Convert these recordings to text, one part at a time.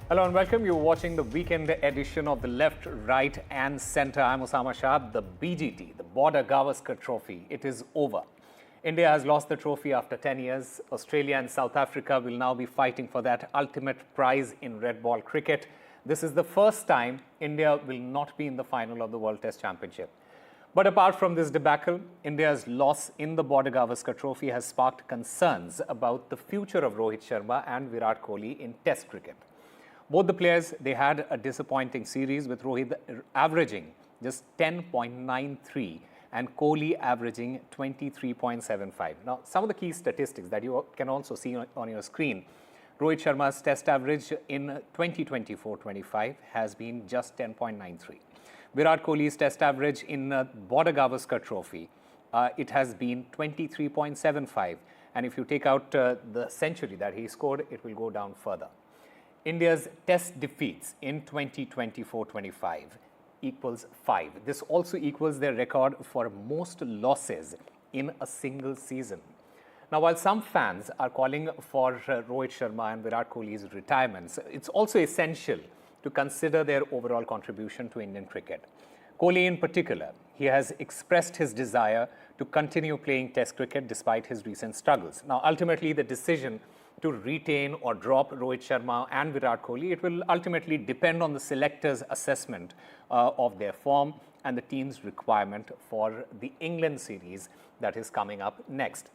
Hello and welcome. You're watching the weekend edition of the Left, Right and Centre. I'm Osama Shah. The BGT, the Border-Gavaskar Trophy, it is over. India has lost the trophy after 10 years. Australia and South Africa will now be fighting for that ultimate prize in red ball cricket. This is the first time India will not be in the final of the World Test Championship. But apart from this debacle, India's loss in the Border-Gavaskar Trophy has sparked concerns about the future of Rohit Sharma and Virat Kohli in Test cricket. Both the players, they had a disappointing series with Rohit averaging just 10.93 and Kohli averaging 23.75. Now, some of the key statistics that you can also see on your screen. Rohit Sharma's test average in 2024-25 has been just 10.93. Virat Kohli's test average in Border-Gavaskar Trophy, it has been 23.75. And if you take out the century that he scored, it will go down further. India's test defeats in 2024-25 equals 5. This also equals their record for most losses in a single season. Now, while some fans are calling for Rohit Sharma and Virat Kohli's retirements, it's also essential to consider their overall contribution to Indian cricket. Kohli in particular, he has expressed his desire to continue playing Test cricket despite his recent struggles. Now, ultimately, the decision to retain or drop Rohit Sharma and Virat Kohli, it will ultimately depend on the selectors' assessment of their form and the team's requirement for the England series that is coming up next.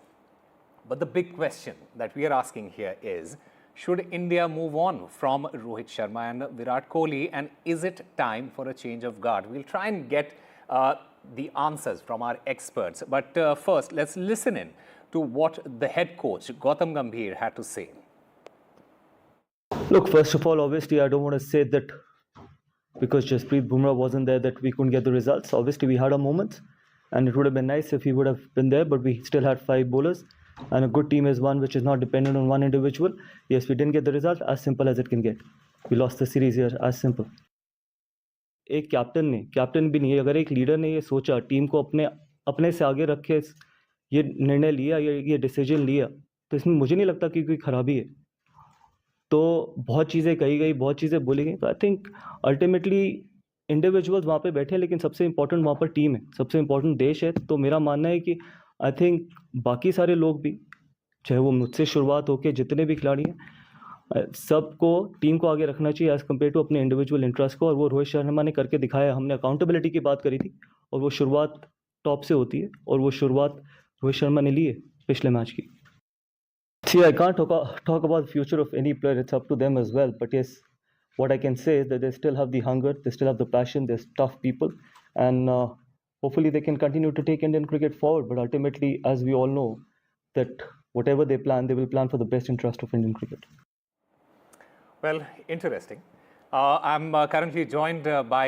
But the big question that we are asking here is, should India move on from Rohit Sharma and Virat Kohli, and is it time for a change of guard? We'll try and get the answers from our experts. But first, let's listen in to what the head coach, Gautam Gambhir, had to say. Look, first of all, obviously, I don't want to say that because Jasprit Bumrah wasn't there that we couldn't get the results. Obviously, we had our moments, and it would have been nice if he would have been there, but we still had 5 bowlers, and a good team is one which is not dependent on one individual. Yes, we didn't get the result, as simple as it can get. We lost the series here, as simple. एक captain भी नहीं है, अगर एक leader ने ये सोचा team को अपने से आगे रखे ये निर्णय लिया, ये डिसीजन लिया, तो इसमें मुझे नहीं लगता कि कोई खराबी है. तो बहुत चीज़ें कही गई, बहुत चीज़ें बोली गई, तो आई थिंक अल्टीमेटली इंडिविजुअल्स वहाँ पे बैठे हैं, लेकिन सबसे इम्पोर्टेंट वहाँ पर टीम है, सबसे इम्पोर्टेंट देश है. तो मेरा मानना है कि आई थिंक बाकी सारे लोग भी, चाहे वो मुझसे शुरुआत होकर जितने भी खिलाड़ी हैं, सबको टीम को आगे रखना चाहिए एज़ कम्पेयर टू अपने इंडिविजुअल इंटरेस्ट को. और वो रोहित शर्मा ने करके दिखाया. हमने अकाउंटेबिलिटी की बात करी थी, और वो शुरुआत टॉप से होती है, और वो शुरुआत रोहित शर्मा ने ली है पिछले मैच की. See, I can't talk about the future of any player. It's up to them as well. But yes, what I can say is that they still have the hunger, they still have the passion, they're tough people, and hopefully they can continue to take Indian cricket forward. But ultimately, as we all know, that whatever they plan, they will plan for the best interest of Indian cricket. Well, interesting. I'm currently joined by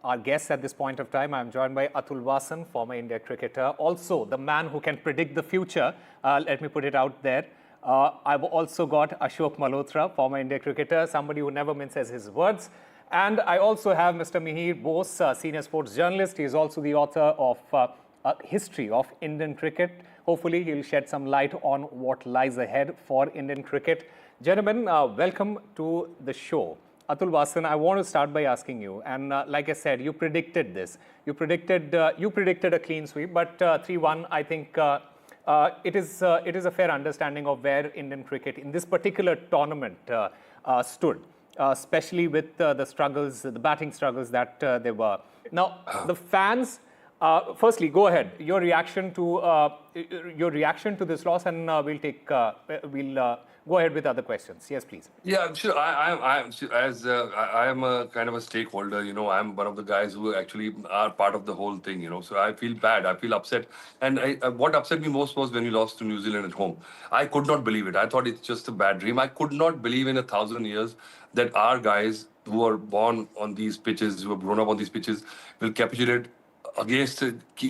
our guests at this point of time. I'm joined by Atul Vasan, former India cricketer, also the man who can predict the future. Let me put it out there. I've also got Ashok Malhotra, former India cricketer, somebody who never minces his words. And I also have Mr. Mihir Bose, senior sports journalist. He is also the author of a history of Indian cricket. Hopefully, he'll shed some light on what lies ahead for Indian cricket. Gentlemen, welcome to the show. Atul Vasan, I want to start by asking you, and like I said, you predicted this. You predicted a clean sweep, but 3-1, I think it is a fair understanding of where Indian cricket in this particular tournament stood, especially with the struggles, the batting struggles that there were. Now, the fans. Firstly, go ahead. Your reaction to this loss, and we'll go ahead with other questions. Yes, please. Yeah, sure. I am a kind of a stakeholder. You know, I'm one of the guys who actually are part of the whole thing. You know, so I feel bad. I feel upset. And what upset me most was when we lost to New Zealand at home. I could not believe it. I thought it's just a bad dream. I could not believe in 1,000 years that our guys who are born on these pitches, who have grown up on these pitches, will capitulate against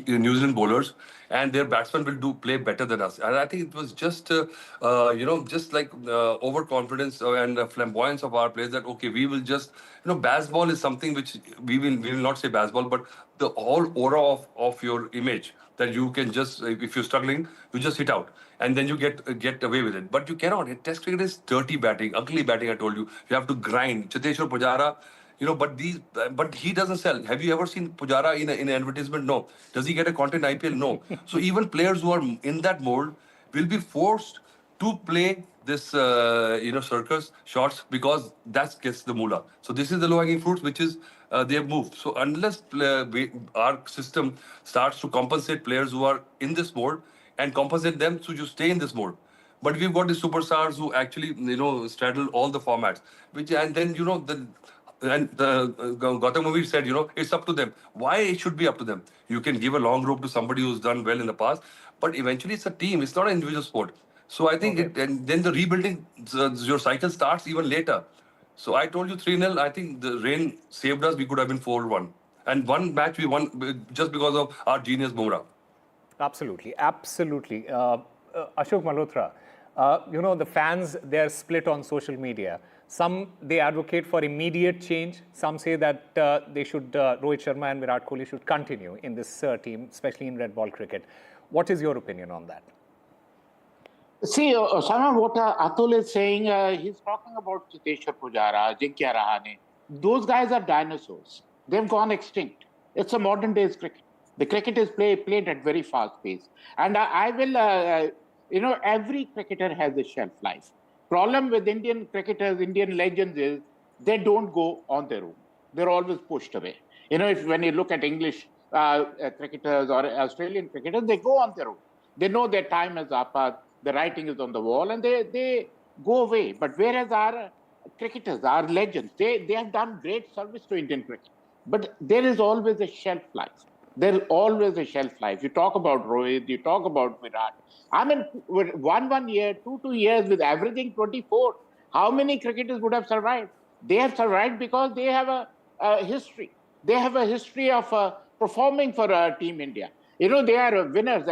New Zealand bowlers, and their batsmen will play better than us. And I think it was just, just like overconfidence and flamboyance of our players that, okay, we will just, baseball is something which we will not say baseball, but the whole aura of your image that you can just, if you're struggling, you just hit out and then you get away with it. But you cannot. Test cricket is dirty batting, ugly batting. I told you, you have to grind. Cheteshwar Pujara, but he doesn't sell. Have you ever seen Pujara in an advertisement? No. Does he get a content IPL? No. So even players who are in that mold will be forced to play this, circus shots because that gets the moolah. So this is the low-hanging fruits, which is they have moved. So unless our system starts to compensate players who are in this mode and compensate them so you stay in this mode. But we've got the superstars who actually, straddle all the formats, and then, Gautam Gambhir said, it's up to them. Why it should be up to them? You can give a long rope to somebody who's done well in the past, but eventually it's a team. It's not an individual sport. So I think and then the rebuilding, your cycle starts even later. So I told you 3-0. I think the rain saved us. We could have been 4-1. And one match we won just because of our genius Bumrah. Absolutely, absolutely. Ashok Malhotra, the fans, they're split on social media. Some, they advocate for immediate change. Some say that Rohit Sharma and Virat Kohli should continue in this team, especially in red ball cricket. What is your opinion on that? See, Osama, what Atul is saying, he's talking about Cheteshwar Pujara, Ajinkya Rahane. Those guys are dinosaurs. They've gone extinct. It's a modern day cricket. The cricket is played at very fast pace. And I will, every cricketer has a shelf life. Problem with Indian cricketers, Indian legends is they don't go on their own. They're always pushed away. When you look at English cricketers or Australian cricketers, they go on their own. They know their time is up, the writing is on the wall, and they go away. But whereas our cricketers, our legends, they have done great service to Indian cricket. But there is always a shelf life. There's always a shelf life. You talk about Rohit, you talk about Virat. I mean, with one year, two years, with averaging 24, how many cricketers would have survived? They have survived because they have a history. They have a history of performing for Team India. They are winners,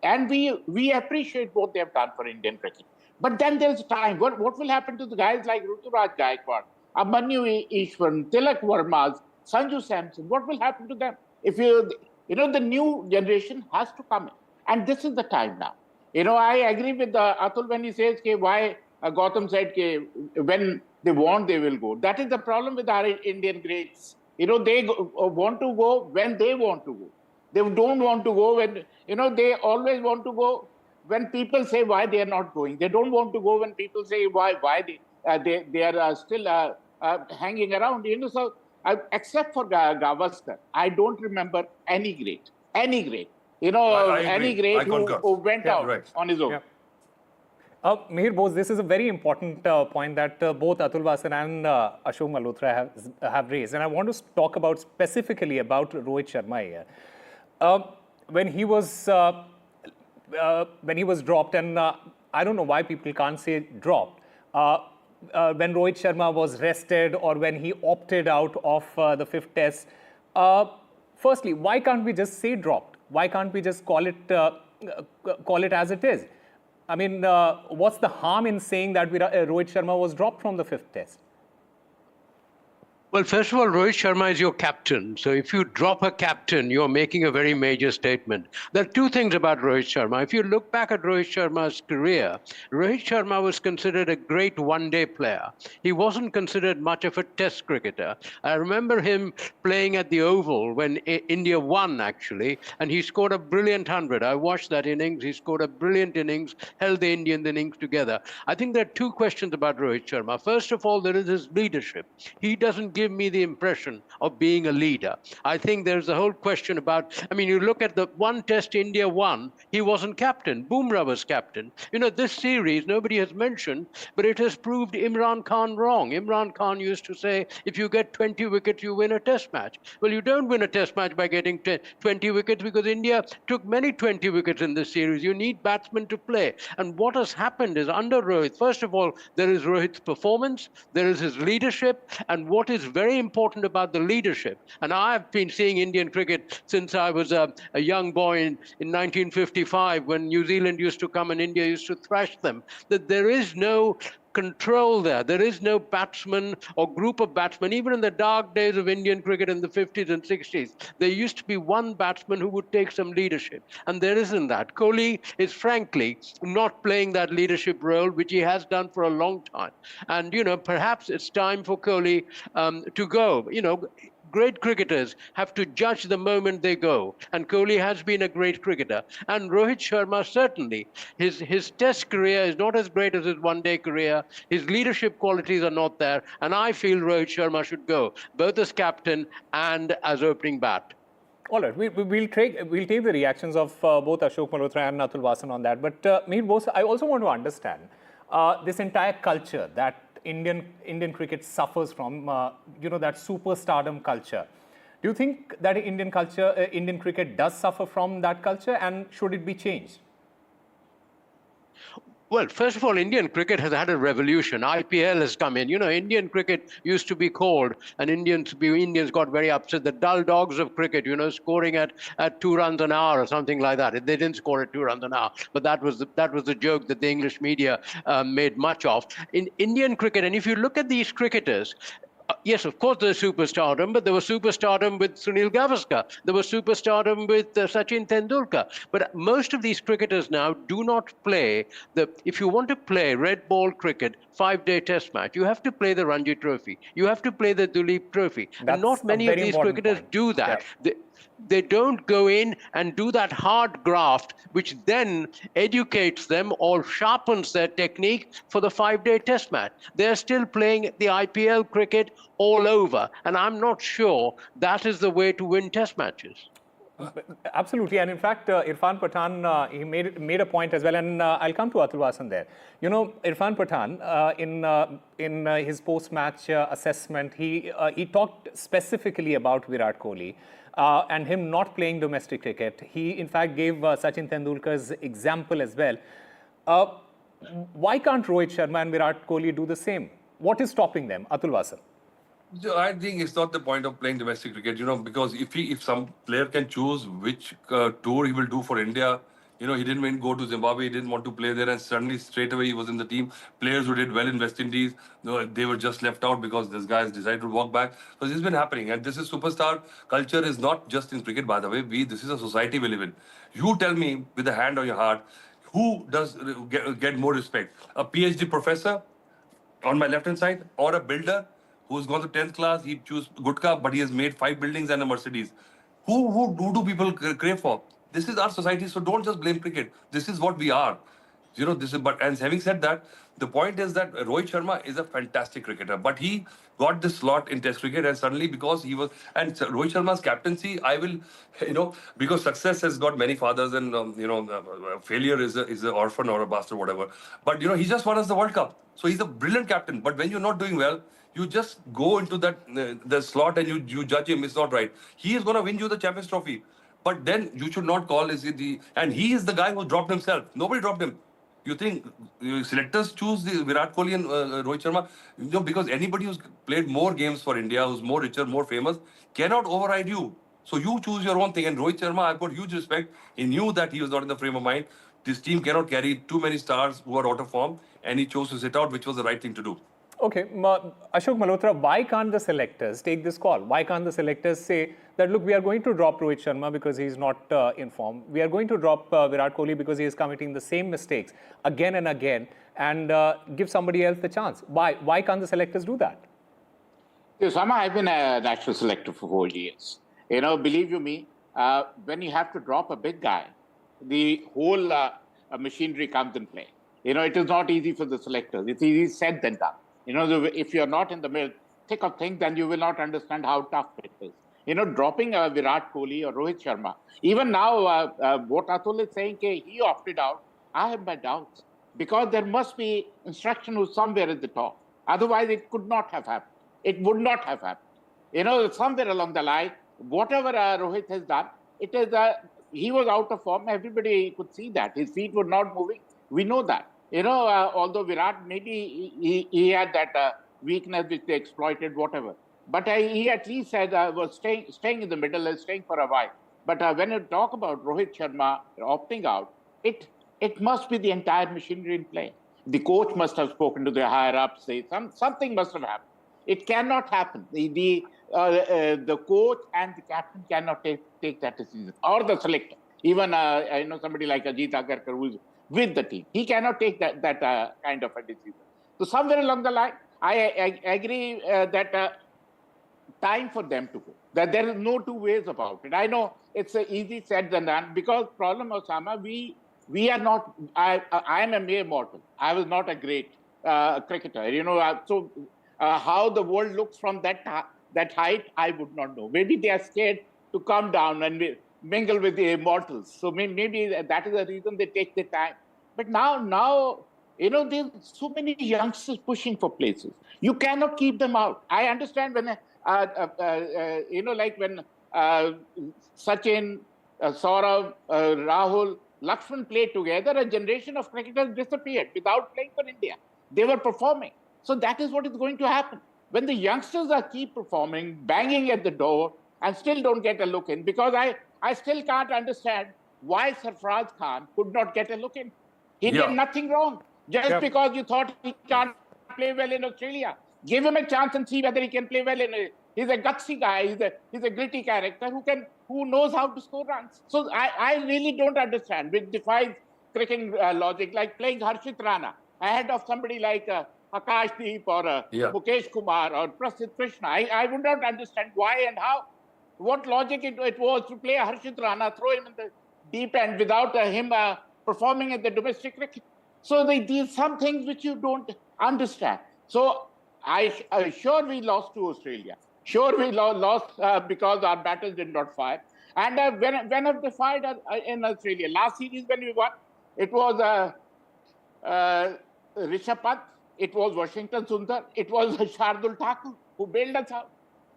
and we appreciate what they have done for Indian cricket. But then there's time. What will happen to the guys like Ruturaj Gaikwad, Abhimanyu Ishwaran, Tilak Vermas, Sanju Samson? What will happen to them? If the new generation has to come in, and this is the time now. I agree with Atul when he says why Gautam said when they want, they will go. That is the problem with our Indian greats. They want to go when they want to go. They don't want to go when, they always want to go when people say why they are not going. They don't want to go when people say why they are still hanging around. So except for Gavaskar, I don't remember any great, any great who went out on his own. Yeah. Mihir Bose, this is a very important point that both Atul Vasan and Ashok Malhotra have raised. And I want to talk about specifically about Rohit Sharma here. When he was dropped, and I don't know why people can't say dropped, when Rohit Sharma was rested or when he opted out of the fifth test, firstly, why can't we just say dropped? Why can't we just call it as it is? I mean, what's the harm in saying that Rohit Sharma was dropped from the fifth test? Well, first of all, Rohit Sharma is your captain. So if you drop a captain, you're making a very major statement. There are two things about Rohit Sharma. If you look back at Rohit Sharma's career, Rohit Sharma was considered a great one-day player. He wasn't considered much of a test cricketer. I remember him playing at the Oval when India won, actually, and he scored a brilliant 100. I watched that innings. He scored a brilliant innings, held the Indian innings together. I think there are two questions about Rohit Sharma. First of all, there is his leadership. He doesn't give me the impression of being a leader. I think there's a whole question about, you look at the one test India won, he wasn't captain. Bumrah was captain. This series, nobody has mentioned, but it has proved Imran Khan wrong. Imran Khan used to say, if you get 20 wickets, you win a test match. Well, you don't win a test match by getting 20 wickets because India took many 20 wickets in this series. You need batsmen to play. And what has happened is under Rohit, first of all, there is Rohit's performance, there is his leadership, and what is very important about the leadership, and I've been seeing Indian cricket since I was a young boy in 1955 when New Zealand used to come and India used to thrash them, that there is no control there. There is no batsman or group of batsmen. Even in the dark days of Indian cricket in the 50s and 60s, there used to be one batsman who would take some leadership. And there isn't that. Kohli is frankly not playing that leadership role, which he has done for a long time. And, perhaps it's time for Kohli to go. Great cricketers have to judge the moment they go. And Kohli has been a great cricketer. And Rohit Sharma, certainly, his test career is not as great as his one-day career. His leadership qualities are not there. And I feel Rohit Sharma should go, both as captain and as opening bat. All right, we'll take the reactions of both Ashok Malhotra and Atul Vasan on that. But Mir Bose, I also want to understand this entire culture that Indian cricket suffers from, that super stardom culture. Do you think that Indian cricket does suffer from that culture, and should it be changed? Well, first of all, Indian cricket has had a revolution. IPL has come in. Indian cricket used to be called, and Indians got very upset, the dull dogs of cricket, scoring at 2 runs an hour or something like that. They didn't score at 2 runs an hour, but that was the joke that the English media made much of. In Indian cricket, and if you look at these cricketers, yes, of course, there's superstardom, but there was superstardom with Sunil Gavaskar. There was superstardom with Sachin Tendulkar. But most of these cricketers now do not play if you want to play red ball cricket, 5-day test match, you have to play the Ranji Trophy. You have to play the Duleep Trophy. That's and not many of these cricketers do that. Yeah. They don't go in and do that hard graft, which then educates them or sharpens their technique for the 5-day test match. They're still playing the IPL cricket all over, and I'm not sure that is the way to win test matches. Absolutely, and in fact, Irfan Pathan, he made a point as well, and I'll come to Atul Vasan there. Irfan Pathan, in his post-match assessment, he talked specifically about Virat Kohli and him not playing domestic cricket. He, in fact, gave Sachin Tendulkar's example as well. Why can't Rohit Sharma and Virat Kohli do the same? What is stopping them, Atul Vasan? I think it's not the point of playing domestic cricket, because if some player can choose which tour he will do for India, he didn't even go to Zimbabwe, he didn't want to play there, and suddenly straight away he was in the team. Players who did well in West Indies, they were just left out because this guy has decided to walk back. So this has been happening, and this is superstar culture is not just in cricket, by the way. This is a society we live in. You tell me with a hand on your heart, who does get more respect? A PhD professor on my left-hand side, or a builder who's gone to 10th class, he choose Gutka, but he has made 5 buildings and a Mercedes. Who do people crave for? This is our society, so don't just blame cricket. This is what we are. And having said that, the point is that Rohit Sharma is a fantastic cricketer, but he got this slot in Test cricket, and suddenly because he was, and Rohit Sharma's captaincy, I will, because success has got many fathers, and failure is an orphan or a bastard, whatever. But he just won us the World Cup, so he's a brilliant captain. But when you're not doing well, you just go into that the slot and you judge him. It's not right. He is going to win you the Champions Trophy, but then you should not call and he is the guy who dropped himself. Nobody dropped him. You think selectors choose the Virat Kohli and Rohit Sharma? Because anybody who's played more games for India, who's more richer, more famous, cannot override you. So you choose your own thing. And Rohit Sharma, I've got huge respect. He knew that he was not in the frame of mind. This team cannot carry too many stars who are out of form, and he chose to sit out, which was the right thing to do. Okay, Ashok Malhotra, why can't the selectors take this call? Why can't the selectors say that, look, we are going to drop Rohit Sharma because he's not in form. We are going to drop Virat Kohli because he is committing the same mistakes again and again, and give somebody else the chance. Why can't the selectors do that? Sama, I've been a national selector for 4 years. Believe you me, when you have to drop a big guy, the whole machinery comes in play. It is not easy for the selectors. It's easy said than done. If you're not in the thick of things, then you will not understand how tough it is. Dropping Virat Kohli or Rohit Sharma. Even now, what Atul is saying, he opted out. I have my doubts, because there must be instruction somewhere at the top. Otherwise, it could not have happened. It would not have happened. Somewhere along the line, whatever Rohit has done, it is he was out of form. Everybody could see that. His feet were not moving. We know that. Although Virat, maybe he had that weakness which they exploited, whatever. But he at least said was staying in the middle and staying for a while. But when you talk about Rohit Sharma opting out, it must be the entire machinery in play. The coach must have spoken to the higher ups. Something must have happened. It cannot happen. The coach and the captain cannot take that decision, or the selector. Even I know somebody like Ajit Agarkar who is with the team. He cannot take that kind of a decision. So somewhere along the line, I agree that time for them to go. That there is no two ways about it. I know it's easy said than done, because problem, Osama, we are not. I am a mere mortal. I was not a great cricketer. So how the world looks from that height, I would not know. Maybe they are scared to come down and mingle with the immortals. So maybe that is the reason they take the time. But now, there's so many youngsters pushing for places. You cannot keep them out. I understand when, like when Sachin, Saurav, Rahul, Lakshman played together, a generation of cricketers disappeared without playing for India. They were performing. So that is what is going to happen. When the youngsters keep performing, banging at the door, and still don't get a look in, because I still can't understand why Sarfraz Khan could not get a look in. He did nothing wrong. Just because you thought he can't play well in Australia. Give him a chance and see whether he can play well in it. He's a gutsy guy. He's a gritty character who knows how to score runs. So I really don't understand, which defies cricketing logic, like playing Harshit Rana ahead of somebody like Akashdeep or Mukesh Kumar or Prasidh Krishna. I would not understand why and how. What logic it was to play Harshit Rana, throw him in the deep end without him performing at the domestic cricket. So these some things which you don't understand. So I sure we lost to Australia. Sure we lost because our batters did not fire. And when have they fired in Australia? Last series when we won, it was Rishabh Pant, it was Washington Sundar, it was Shardul Thakur who bailed us out.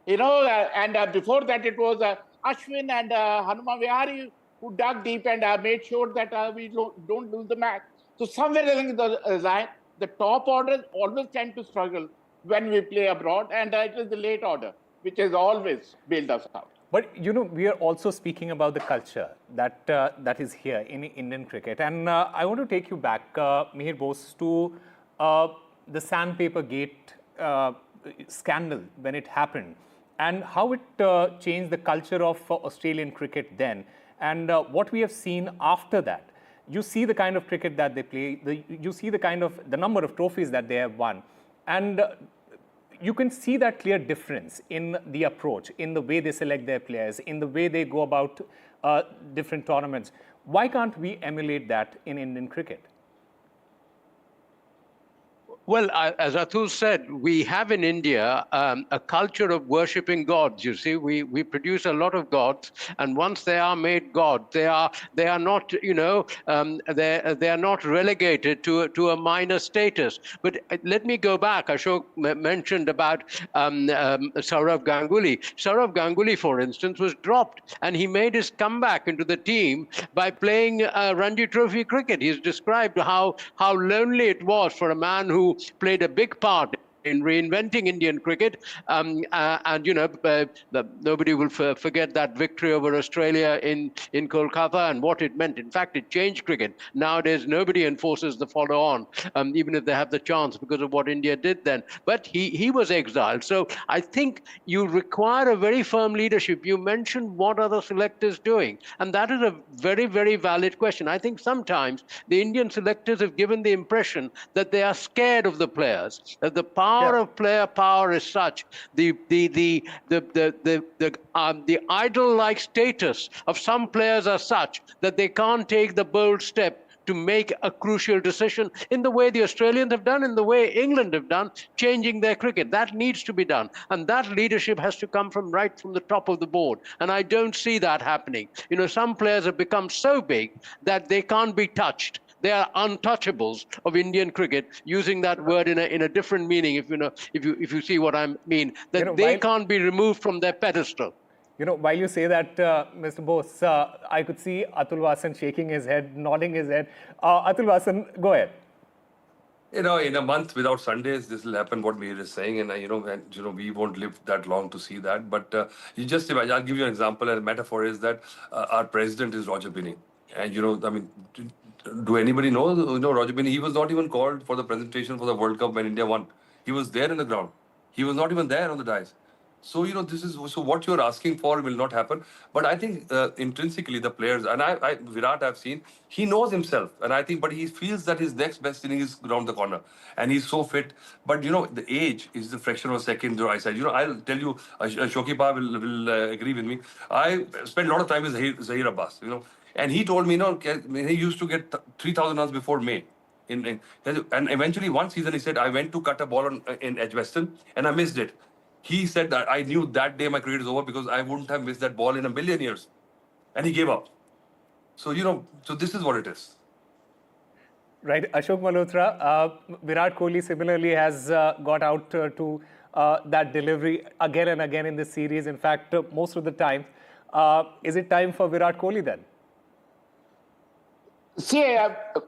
And before that it was Ashwin and Hanuma Vihari who dug deep and made sure that we don't lose the match. So somewhere along the line, the top orders always tend to struggle when we play abroad, and it is the late order which has always bailed us out. But, we are also speaking about the culture that is here in Indian cricket. And I want to take you back, Mihir Bose, to the Sandpaper Gate scandal when it happened, and how it changed the culture of Australian cricket then, and what we have seen after that. You see the kind of cricket that they play, you see the number of trophies that they have won, and you can see that clear difference in the approach, in the way they select their players, in the way they go about different tournaments. Why can't we emulate that in Indian cricket? Well, as Atul said, we have in India a culture of worshipping gods. You see, we produce a lot of gods, and once they are made God, they are not, they are not relegated to a minor status. But let me go back. Ashok mentioned about Sourav Ganguly. Sourav Ganguly, for instance, was dropped, and he made his comeback into the team by playing Ranji Trophy cricket. He's described how lonely it was for a man who played a big part in reinventing Indian cricket, and nobody will forget that victory over Australia in Kolkata and what it meant. In fact, it changed cricket. Nowadays, nobody enforces the follow on, even if they have the chance, because of what India did then. But he was exiled. So I think you require a very firm leadership. You mentioned what are the selectors doing, and that is a very, very valid question. I think sometimes the Indian selectors have given the impression that they are scared of the players, that the power of player power is such, the idol-like status of some players are such that they can't take the bold step to make a crucial decision in the way the Australians have done, in the way England have done, changing their cricket. That needs to be done. And that leadership has to come right from the top of the board. And I don't see that happening. Some players have become so big that they can't be touched. They are untouchables of Indian cricket, using that word in a different meaning, if you see what I mean, that they can't be removed from their pedestal. While you say that, Mr. Bose, I could see Atul Vasan shaking his head, nodding his head. Atul Vasan, go ahead. In a month without Sundays, this will happen, what Mihir is saying, and we won't live that long to see that. But you just imagine, I'll give you an example, and a metaphor is that our president is Roger Binning. And, do anybody know? Roger Bin, he was not even called for the presentation for the World Cup when India won. He was there in the ground. He was not even there on the dais. So, this is so what you're asking for will not happen. But I think intrinsically the players, and Virat I've seen, he knows himself. And I think, but he feels that his next best inning is around the corner. And he's so fit. But, the age is the fraction of a second to eyesight. I'll tell you, Shokipa will agree with me. I spent a lot of time with Zahir Abbas, and he told me, he used to get 3,000 runs before May. And eventually one season he said, I went to cut a ball in Edgbaston and I missed it. He said that I knew that day my career is over because I wouldn't have missed that ball in a million years. And he gave up. So, so this is what it is. Right. Ashok Malhotra, Virat Kohli similarly has got out to that delivery again and again in this series. In fact, most of the time. Is it time for Virat Kohli then? See,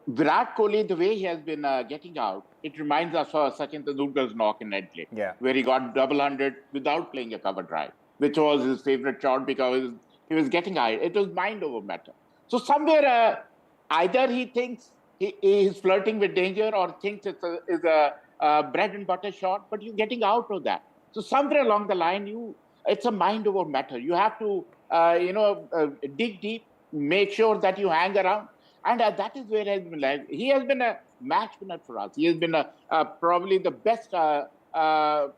Virat Kohli, the way he has been getting out, it reminds us of Sachin Tendulkar's knock in Adelaide, where he got double 100 without playing a cover drive, which was his favorite shot because he was getting out. It was mind over matter. So somewhere, either he thinks he is flirting with danger or thinks it's a bread and butter shot, but you're getting out of that. So somewhere along the line, it's a mind over matter. You have to, dig deep, make sure that you hang around. And that is where he has been a match winner for us. He has been probably the best batter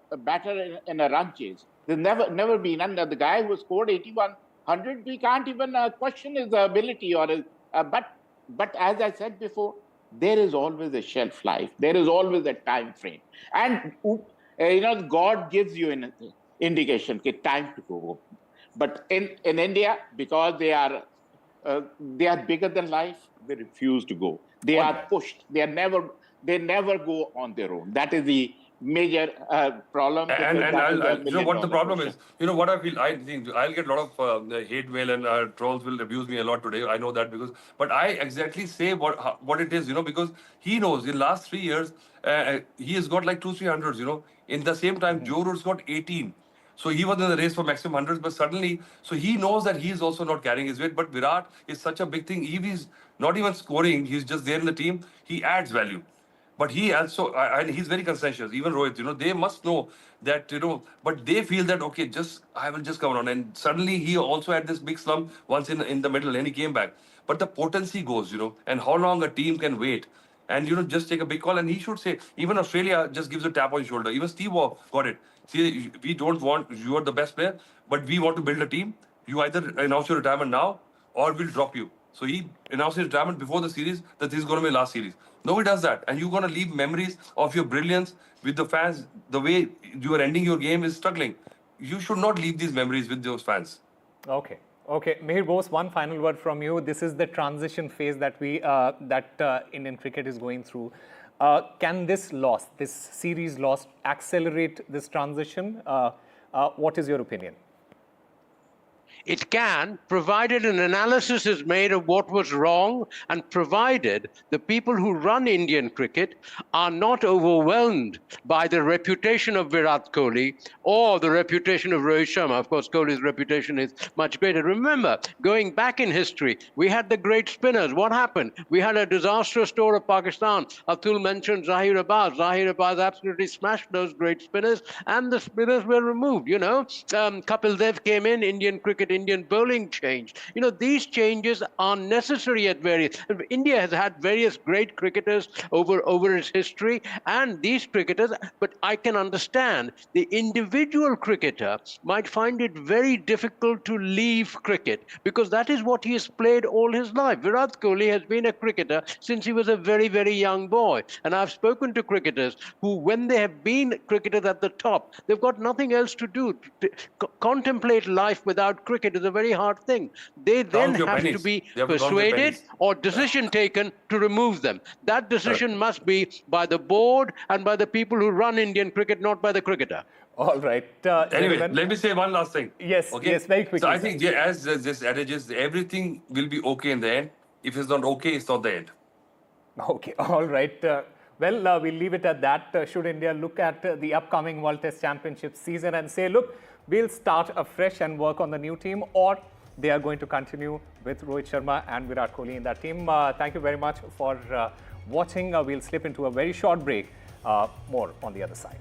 in a run chase. There's never been. And the guy who scored 8,100, we can't even question his ability or his. But as I said before, there is always a shelf life. There is always a time frame. And God gives you an indication, time to go. But in India, because they are bigger than life, they refuse to go. They are pushed. They never go on their own. That is the major problem. And what the problem is, what I feel, I think I'll get a lot of hate mail and trolls will abuse me a lot today. I know that but I exactly say what it is, because he knows in last 3 years, he has got like 200-300s, In the same time, Joe Root's got 18. So he was in the race for maximum hundreds, but suddenly, so he knows that he is also not carrying his weight. But Virat is such a big thing. If he's not even scoring, he's just there in the team, he adds value. But he also, and he's very conscientious, even Rohit, they must know that, but they feel that, okay, I will just come on. And suddenly he also had this big slump once in the middle and he came back. But the potency goes, and how long a team can wait. And, just take a big call. And he should say, even Australia just gives a tap on the shoulder. Even Steve Waugh got it. See, we don't want, you are the best player, but we want to build a team. You either announce your retirement now or we'll drop you. So he announced his retirement before the series that this is going to be the last series. Nobody does that. And you're going to leave memories of your brilliance with the fans. The way you are ending your game is struggling. You should not leave these memories with those fans. Okay. Mihir Bose, one final word from you. This is the transition phase that Indian cricket is going through. Can this series loss, accelerate this transition? What is your opinion? It can, provided an analysis is made of what was wrong and provided the people who run Indian cricket are not overwhelmed by the reputation of Virat Kohli or the reputation of Rohit Sharma. Of course, Kohli's reputation is much greater. Remember, going back in history, we had the great spinners. What happened? We had a disastrous tour of Pakistan. Atul mentioned Zahir Abbas. Zahir Abbas absolutely smashed those great spinners and the spinners were removed. Kapil Dev came in, Indian bowling changed. These changes are necessary at various. India has had various great cricketers over its history, and these cricketers, but I can understand the individual cricketer might find it very difficult to leave cricket because that is what he has played all his life. Virat Kohli has been a cricketer since he was a very, very young boy. And I've spoken to cricketers who, when they have been cricketers at the top, they've got nothing else to do. Contemplate life without cricket is a very hard thing. They then have to be persuaded or decision taken to remove them. That decision must be by the board and by the people who run Indian cricket, not by the cricketer. All right. Anyway, let me say one last thing. Yes, very quickly. So I think, as this adage is, everything will be okay in the end. If it's not okay, it's not the end. Okay, all right. We'll leave it at that. Should India look at the upcoming World Test Championship season and say, look, we'll start afresh and work on the new team, or they are going to continue with Rohit Sharma and Virat Kohli in that team. Thank you very much for watching. We'll slip into a very short break. More on the other side.